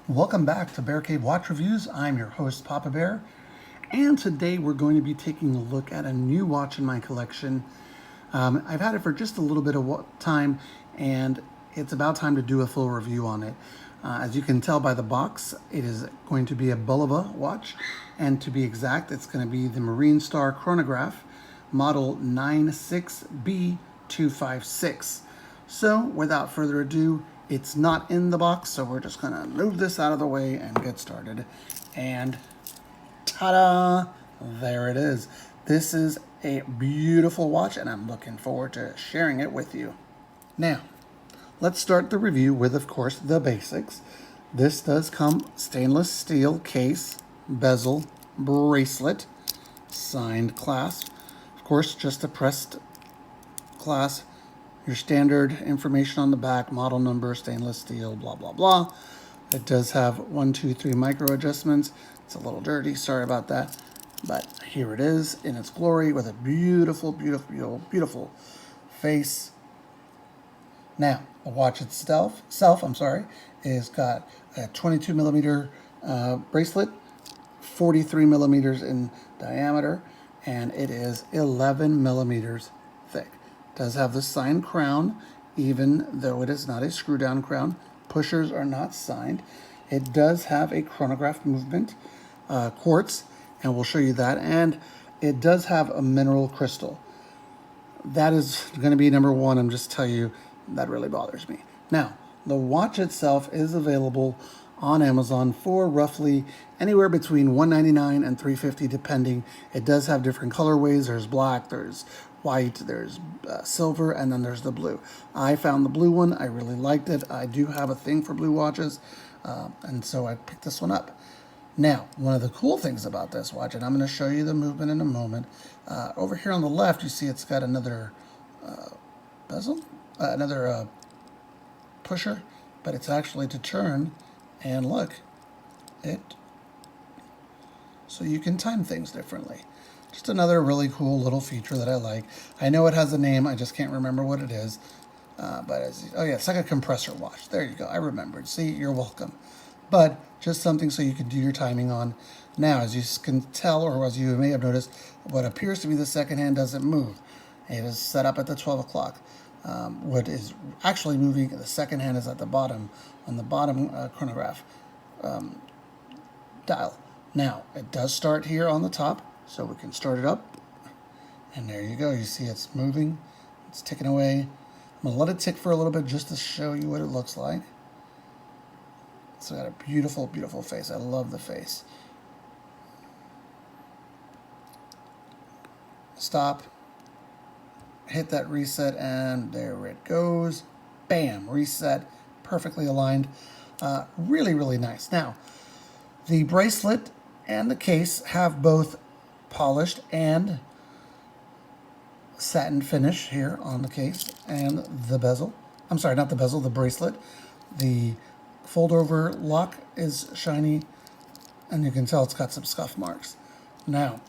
Welcome back to Bear Cave Watch Reviews. I'm your host, Papa Bear, and today we're going to be taking a look at a new watch in my collection. I've had it for just a little bit of time, and it's about time to do a full review on it. As you can tell by the box, it is going to be a Bulova watch, and to be exact, it's going to be the Marine Star Chronograph, model 96B256. So, without further ado, it's not in the box, so we're just gonna move this out of the way and get started. And ta-da! There it is. This is a beautiful watch, and I'm looking forward to sharing it with you. Now, let's start the review with, of course, the basics. This does come stainless steel case, bezel, bracelet, signed clasp. Of course, just a pressed clasp. Your standard information on the back, model number, stainless steel, blah, blah, blah. It does have 1, 2, 3 micro adjustments. It's a little dirty, sorry about that. But here it is in its glory with a beautiful, beautiful, beautiful face. Now, the watch itself, is got a 22 millimeter bracelet, 43 millimeters in diameter, and it is 11 millimeters thick. Does have the signed crown, even though it is not a screw down crown. Pushers are not signed. It does have a chronograph movement, quartz, and we'll show you that. And it does have a mineral crystal. That is going to be number one. I'm just telling you, that really bothers me. Now, the watch itself is available on Amazon for roughly anywhere between $199 and $350 depending. It does have different colorways. There's black, there's white, there's silver, and then there's the blue. I found the blue one. I really liked it. I do have a thing for blue watches, and so I picked this one up. Now, one of the cool things about this watch, and I'm going to show you the movement in a moment, over here on the left, you see it's got another bezel, another pusher, but it's actually to turn, and look, so you can time things differently. Just another really cool little feature that I like. I know it has a name, I just can't remember what it is. Oh yeah, it's like a compressor watch. There you go, I remembered. See, you're welcome. But just something so you can do your timing on. Now, as you can tell, or as you may have noticed, what appears to be the second hand doesn't move. It is set up at the 12 o'clock. What is actually moving, the second hand is at the bottom, on the bottom chronograph dial. Now, it does start here on the top, so we can start it up. And there you go. You see it's moving. It's ticking away. I'm going to let it tick for a little bit just to show you what it looks like. It's got a beautiful, beautiful face. I love the face. Stop. Hit that reset, and there it goes. Bam, reset. Perfectly aligned. Really, really nice. Now, the bracelet and the case have both polished and satin finish here on the case, and the bezel. I'm sorry, not the bezel, the bracelet. The fold over lock is shiny, and you can tell it's got some scuff marks. Now,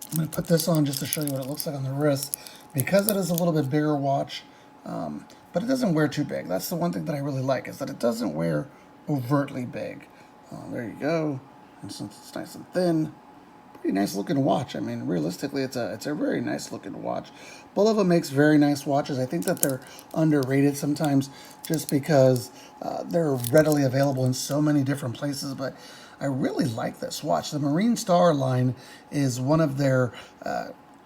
I'm going to put this on just to show you what it looks like on the wrist, because it is a little bit bigger watch, but it doesn't wear too big. That's the one thing that I really like, is that it doesn't wear overtly big. There you go. And since it's nice and thin, pretty nice looking watch. I mean, realistically, it's a very nice looking watch. Bulova makes very nice watches. I think that they're underrated sometimes just because they're readily available in so many different places, but I really like this watch. The Marine Star line is one of their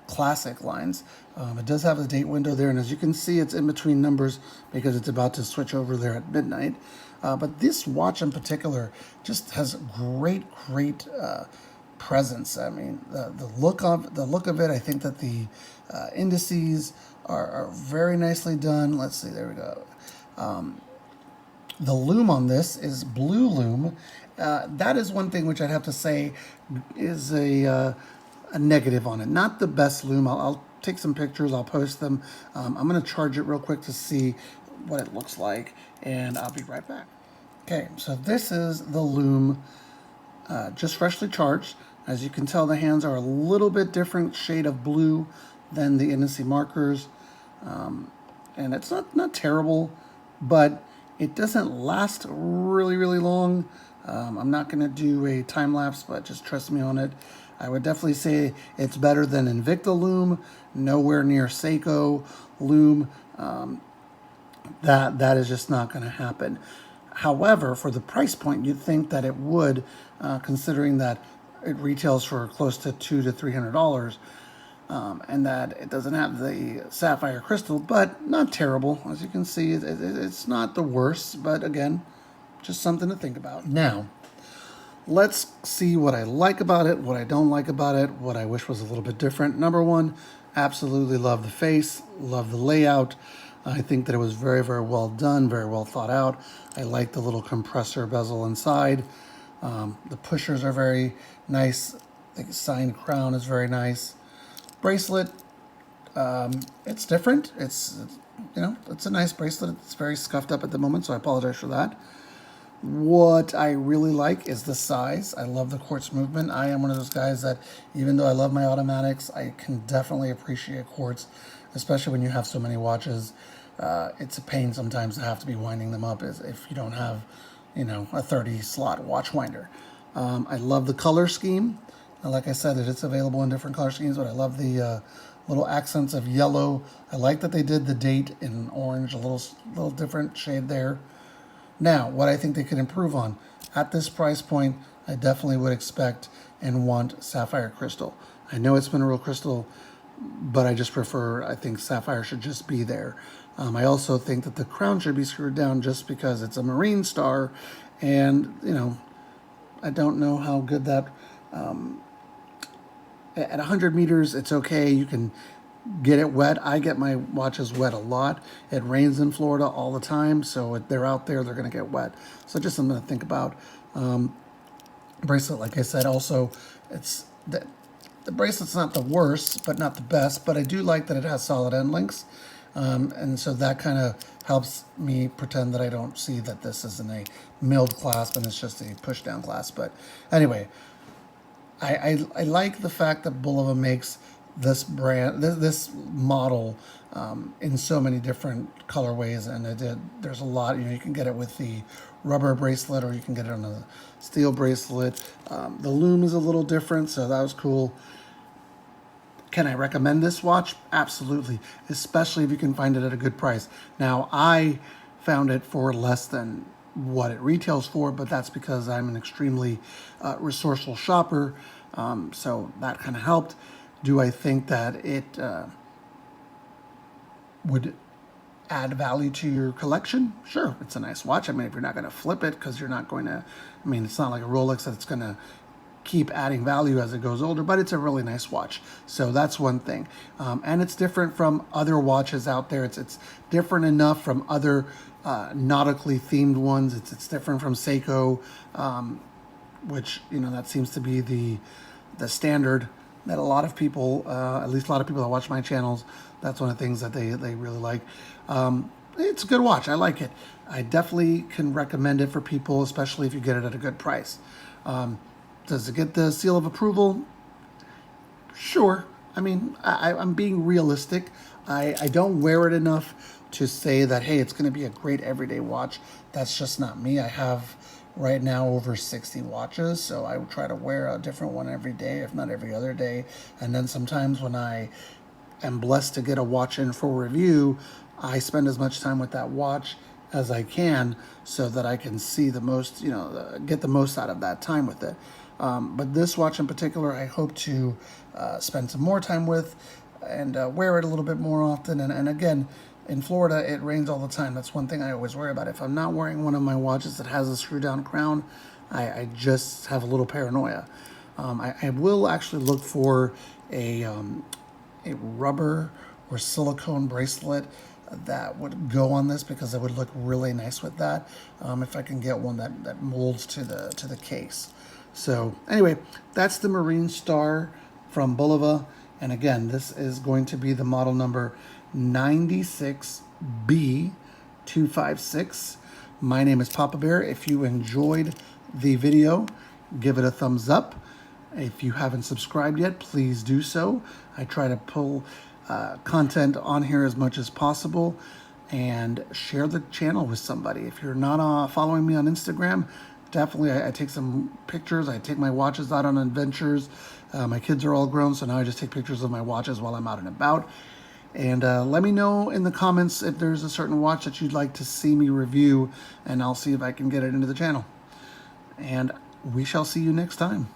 classic lines. It does have a date window there, and as you can see, it's in between numbers because it's about to switch over there at midnight. But this watch in particular just has great presence. I mean, the look of it. I think that the indices are very nicely done. Let's see, there we go. The lume on this is blue lume. That is one thing which I'd have to say is a negative on it. Not the best lume. I'll take some pictures. I'll post them. I'm going to charge it real quick to see what it looks like, and I'll be right back. Okay, so this is the lume, just freshly charged. As you can tell, the hands are a little bit different shade of blue than the indice markers, and it's not terrible, but It doesn't last really long. I'm not going to do a time lapse, but just trust me on it. I would definitely say it's better than Invicta Lume, nowhere near Seiko Lume. That is just not going to happen. However, for the price point, you'd think that it would, considering that it retails for close to $200 to $300, and that it doesn't have the sapphire crystal, but not terrible. As you can see, it's not the worst, but again, just something to think about. Now, let's see what I like about it, what I don't like about it, what I wish was a little bit different. Number one, absolutely love the face, love the layout. I think that it was very well done, very well thought out. I like the little compressor bezel inside. The pushers are very nice. The signed crown is very nice. Bracelet, it's different. It's it's a nice bracelet. It's very scuffed up at the moment, so I apologize for that. What I really like is the size. I love the quartz movement. I am one of those guys that, even though I love my automatics, I can definitely appreciate quartz, especially when you have so many watches. It's a pain sometimes to have to be winding them up if you don't have, a 30 slot watch winder. I love the color scheme. Like I said, it's available in different color schemes, but I love the little accents of yellow. I like that they did the date in orange, a little different shade there. Now, what I think they could improve on, at this price point, I definitely would expect and want sapphire crystal. I know it's mineral crystal, but I think sapphire should just be there. I also think that the crown should be screwed down just because it's a marine star, and, I don't know how good that, at 100 meters, it's okay. You can get it wet. I get my watches wet a lot. It rains in Florida all the time, so if they're out there, they're going to get wet. So just something to think about. Bracelet, like I said, also, the bracelet's not the worst, but not the best, but I do like that it has solid end links. And so that kind of helps me pretend that I don't see that this isn't a milled clasp and it's just a push down clasp. But anyway, I like the fact that Bulova makes this brand, this model, in so many different colorways, and there's a lot. You can get it with the rubber bracelet, or you can get it on a steel bracelet. The Lume is a little different, so that was cool. Can I recommend this watch? Absolutely, especially if you can find it at a good price. Now, I found it for less than what it retails for, but that's because I'm an extremely resourceful shopper, so that kind of helped. Do I think that it would add value to your collection? Sure, it's a nice watch. I mean, if you're not going to flip it, because you're not going to, it's not like a Rolex that's going to keep adding value as it goes older, but it's a really nice watch. So that's one thing. And it's different from other watches out there. It's different enough from other nautically themed ones. It's different from Seiko, which, that seems to be the standard that a lot of people, at least a lot of people that watch my channels, that's one of the things that they really like. It's a good watch. I like it. I definitely can recommend it for people, especially if you get it at a good price. Does it get the seal of approval? Sure. I'm being realistic. I don't wear it enough to say that, hey, it's going to be a great everyday watch. That's just not me. I have right now over 60 watches, so I would try to wear a different one every day, if not every other day. And then sometimes when I am blessed to get a watch in for review, I spend as much time with that watch as I can so that I can see the most, get the most out of that time with it. But this watch in particular, I hope to spend some more time with and wear it a little bit more often. And again, in Florida, it rains all the time. That's one thing I always worry about. If I'm not wearing one of my watches that has a screw-down crown, I just have a little paranoia. I will actually look for a rubber or silicone bracelet that would go on this, because it would look really nice with that, if I can get one that molds to the case. So anyway, that's the Marine Star from Bulova. And again, this is going to be the model number 96B256. My name is Papa Bear. If you enjoyed the video, give it a thumbs up. If you haven't subscribed yet, please do so. I try to pull content on here as much as possible. and share the channel with somebody. If you're not following me on Instagram, definitely I take some pictures. I take my watches out on adventures. My kids are all grown, so now I just take pictures of my watches while I'm out and about. And let me know in the comments if there's a certain watch that you'd like to see me review, and I'll see if I can get it into the channel. And we shall see you next time.